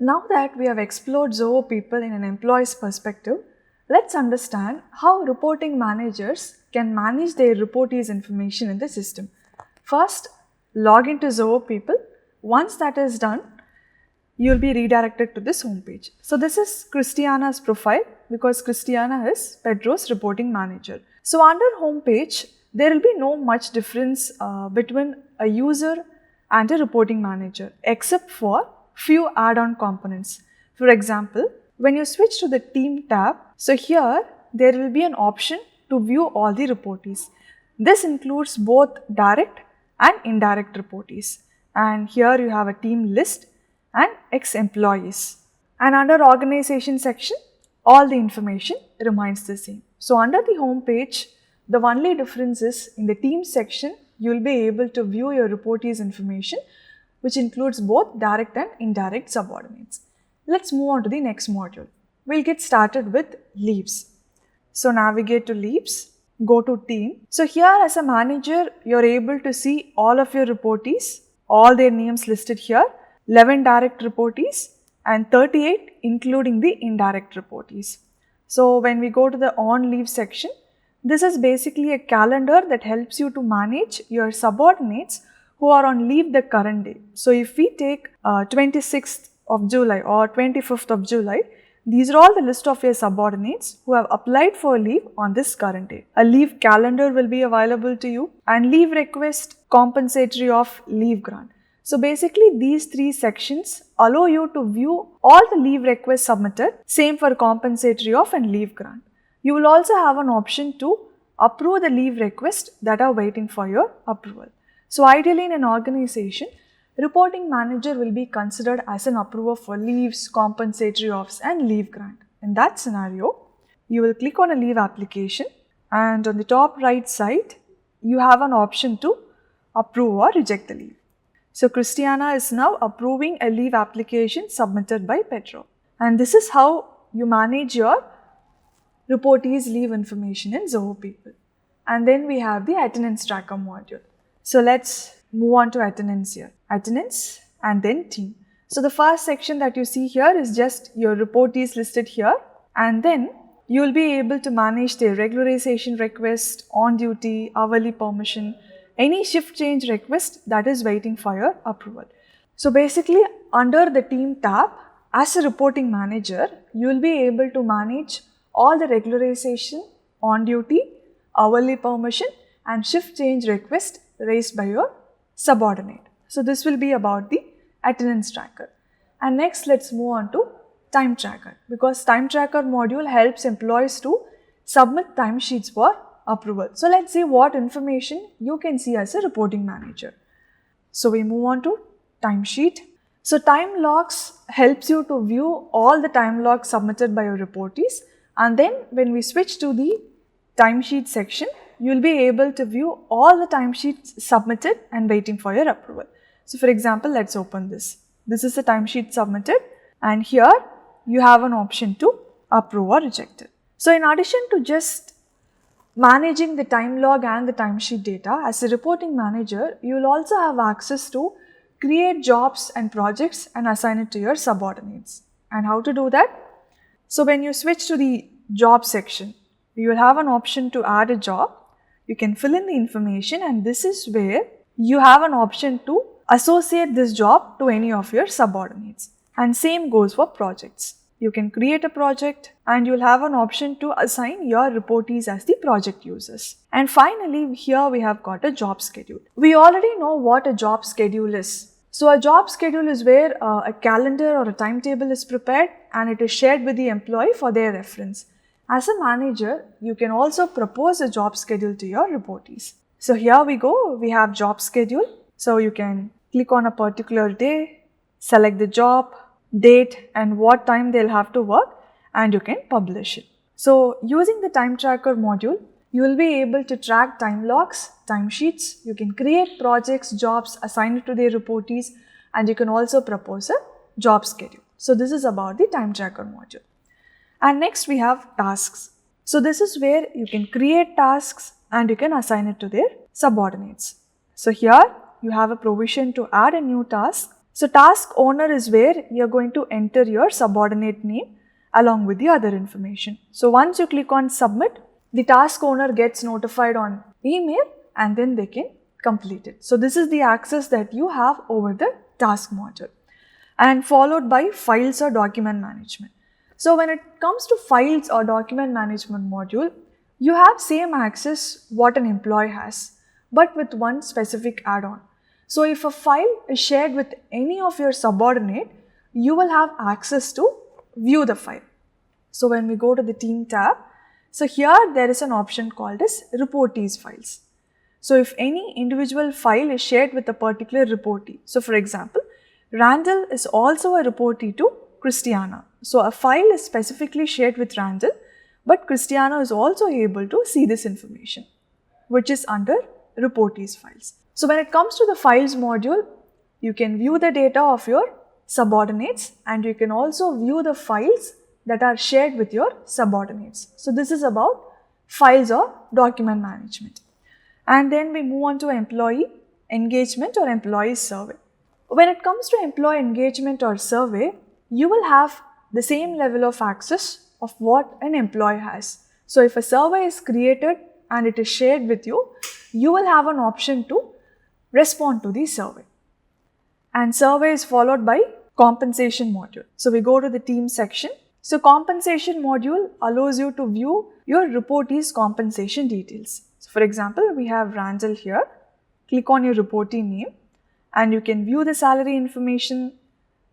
Now that we have explored Zoho People in an employee's perspective, let's understand how reporting managers can manage their reportees' information in the system. First, log into Zoho People. Once that is done, you'll be redirected to this homepage. So this is Christiana's profile because Christiana is Pedro's reporting manager. So under homepage, there will be no much difference between a user and a reporting manager except for few add-on components. For example, when you switch to the team tab, so here there will be an option to view all the reportees. This includes both direct and indirect reportees. And here you have a team list and ex-employees. And under organization section, all the information remains the same. So under the home page, the only difference is in the team section, you will be able to view your reportees information, which includes both direct and indirect subordinates. Let's move on to the next module. We'll get started with leaves. So navigate to leaves, go to team. So here as a manager, you're able to see all of your reportees, all their names listed here, 11 direct reportees and 38 including the indirect reportees. So when we go to the on leave section, this is basically a calendar that helps you to manage your subordinates who are on leave the current day. So if we take 26th of July or 25th of July, these are all the list of your subordinates who have applied for leave on this current day. A leave calendar will be available to you and leave request, compensatory of leave grant. So basically these three sections allow you to view all the leave requests submitted, same for compensatory of and leave grant. You will also have an option to approve the leave requests that are waiting for your approval. So ideally in an organization, reporting manager will be considered as an approver for leaves, compensatory offs and leave grant. In that scenario, you will click on a leave application and on the top right side, you have an option to approve or reject the leave. So Christiana is now approving a leave application submitted by Pedro. And this is how you manage your reportees' leave information in Zoho People. And then we have the attendance tracker module. So let's move on to attendance here. Attendance and then team. So the first section that you see here is just your reportees listed here. And then you will be able to manage their regularization request, on duty, hourly permission, any shift change request that is waiting for your approval. So basically under the team tab, as a reporting manager, you will be able to manage all the regularization, on duty, hourly permission and shift change request raised by your subordinate. So this will be about the attendance tracker. And next let's move on to time tracker, because time tracker module helps employees to submit timesheets for approval. So let's see what information you can see as a reporting manager. So we move on to timesheet. So time logs helps you to view all the time logs submitted by your reportees, and then when we switch to the timesheet section, you will be able to view all the timesheets submitted and waiting for your approval. So for example, let's open this. This is the timesheet submitted and here you have an option to approve or reject it. So in addition to just managing the time log and the timesheet data, as a reporting manager, you will also have access to create jobs and projects and assign it to your subordinates. And how to do that? So when you switch to the job section, you will have an option to add a job. You can fill in the information and this is where you have an option to associate this job to any of your subordinates. And same goes for projects. You can create a project and you'll have an option to assign your reportees as the project users. And finally, here we have got a job schedule. We already know what a job schedule is. So a job schedule is where a calendar or a timetable is prepared and it is shared with the employee for their reference. As a manager, you can also propose a job schedule to your reportees. So here we go, we have job schedule. So you can click on a particular day, select the job, date and what time they'll have to work and you can publish it. So using the time tracker module, you will be able to track time logs, timesheets, you can create projects, jobs, assign it to their reportees and you can also propose a job schedule. So this is about the time tracker module. And next we have tasks. So this is where you can create tasks and you can assign it to their subordinates. So here you have a provision to add a new task So task owner is where you're going to enter your subordinate name along with the other information. So once you click on submit, the task owner gets notified on email and then they can complete it. So this is the access that you have over the task module, and followed by files or document management. So when it comes to files or document management module, you have same access what an employee has, but with one specific add-on. So if a file is shared with any of your subordinate, you will have access to view the file. So when we go to the team tab, so here there is an option called as reportees files. So if any individual file is shared with a particular reportee, so for example, Randall is also a reportee to Christiana. So a file is specifically shared with Randall, but Christiana is also able to see this information, which is under reportees files. So when it comes to the files module, you can view the data of your subordinates and you can also view the files that are shared with your subordinates. So this is about files or document management. And then we move on to employee engagement or employee survey. When it comes to employee engagement or survey, you will have the same level of access of what an employee has. So if a survey is created and it is shared with you, you will have an option to respond to the survey. And survey is followed by compensation module. So we go to the team section. So compensation module allows you to view your reportee's compensation details. So for example, we have Randall here. Click on your reportee name and you can view the salary information.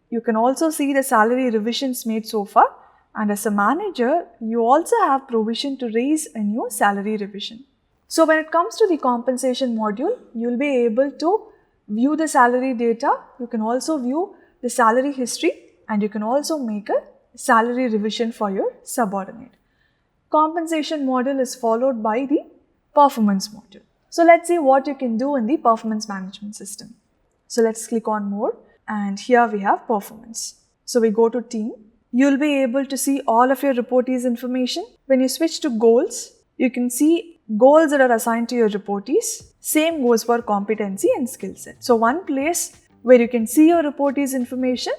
You can also see the salary revisions made so far. And as a manager, you also have provision to raise a new salary revision. So when it comes to the compensation module, you'll be able to view the salary data. You can also view the salary history and you can also make a salary revision for your subordinate. Compensation module is followed by the performance module. So let's see what you can do in the performance management system. So let's click on more and here we have performance. So we go to team. You'll be able to see all of your reportees information. When you switch to goals, you can see goals that are assigned to your reportees. Same goes for competency and skill set. So one place where you can see your reportees information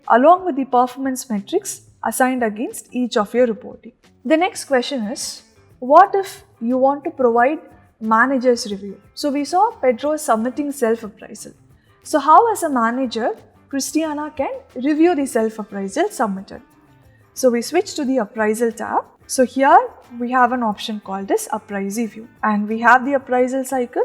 along with the performance metrics assigned against each of your reportee. The next question is, what if you want to provide manager's review? So we saw Pedro submitting self-appraisal. So how as a manager, Christiana can review the self-appraisal submitted. So we switch to the appraisal tab. So here we have an option called as appraisee view and we have the appraisal cycle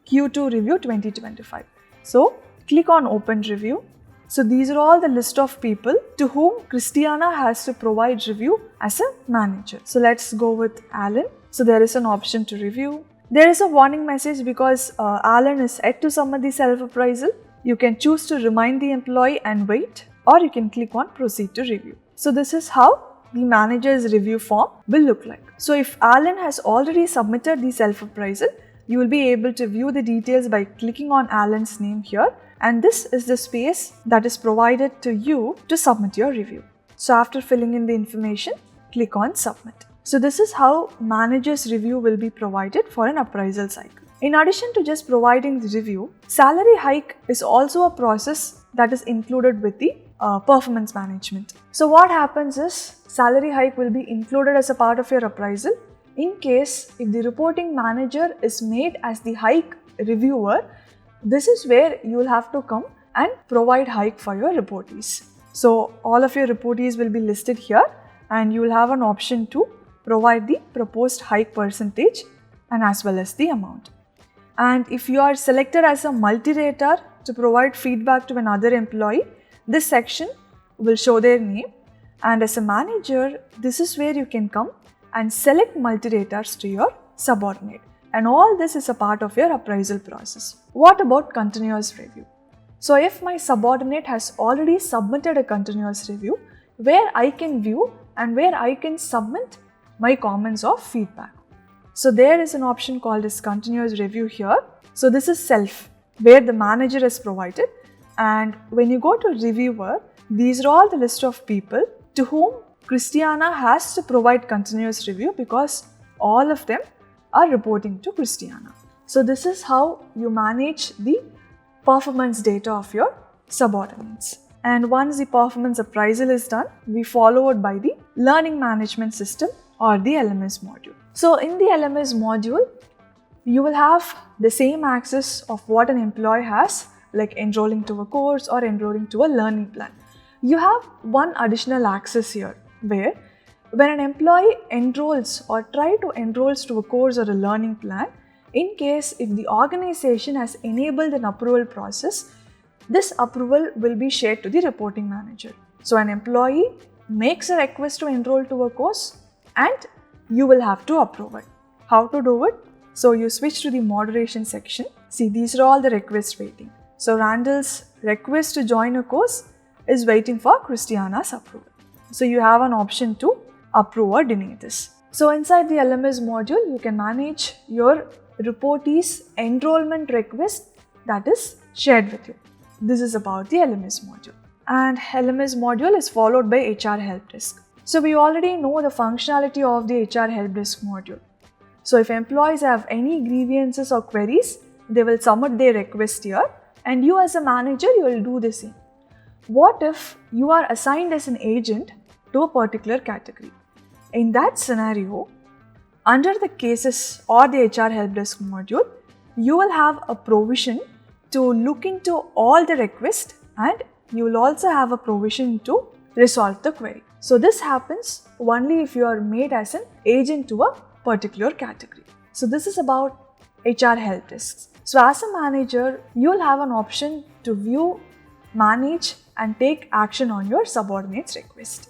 Q2 review 2025. So click on open review. So these are all the list of people to whom Christiana has to provide review as a manager. So let's go with Alan. So there is an option to review. There is a warning message because Alan is yet to submit the self-appraisal. You can choose to remind the employee and wait, or you can click on proceed to review. So this is how the manager's review form will look like. So if Alan has already submitted the self-appraisal, you will be able to view the details by clicking on Alan's name here, and this is the space that is provided to you to submit your review. So after filling in the information, click on submit. So this is how manager's review will be provided for an appraisal cycle. In addition to just providing the review, salary hike is also a process that is included with the performance management. So what happens is, salary hike will be included as a part of your appraisal in case if the reporting manager is made as the hike reviewer. This is where you will have to come and provide hike for your reportees. So all of your reportees will be listed here and you will have an option to provide the proposed hike percentage and as well as the amount. And if you are selected as a multi-rater to provide feedback to another employee, this section will show their name, and as a manager, this is where you can come and select multi-raters to your subordinate. And all this is a part of your appraisal process. What about continuous review? So if my subordinate has already submitted a continuous review where I can view and where I can submit my comments or feedback. So there is an option called as continuous review here. So this is self, where the manager is provided. And when you go to reviewer, these are all the list of people to whom Christiana has to provide continuous review because all of them are reporting to Christiana. So this is how you manage the performance data of your subordinates. And once the performance appraisal is done, we followed by the learning management system or the LMS module. So in the LMS module, you will have the same access of what an employee has, like enrolling to a course or enrolling to a learning plan. You have one additional access here, where when an employee enrolls or try to enroll to a course or a learning plan, in case if the organization has enabled an approval process, this approval will be shared to the reporting manager. So an employee makes a request to enroll to a course and you will have to approve it. How to do it? So you switch to the moderation section. See, these are all the requests waiting. So Randall's request to join a course is waiting for Christiana's approval. So you have an option to approve or deny this. So inside the LMS module, you can manage your reportee's enrollment request that is shared with you. This is about the LMS module. And LMS module is followed by HR Help Desk. So we already know the functionality of the HR Help Desk module. So if employees have any grievances or queries, they will submit their request here, and you as a manager, you will do the same. What if you are assigned as an agent to a particular category? In that scenario, under the cases or the HR Help Desk module, you will have a provision to look into all the requests, and you will also have a provision to resolve the query. So this happens only if you are made as an agent to a particular category. So this is about HR Help Desks. So as a manager, you will have an option to view, manage and take action on your subordinate's request.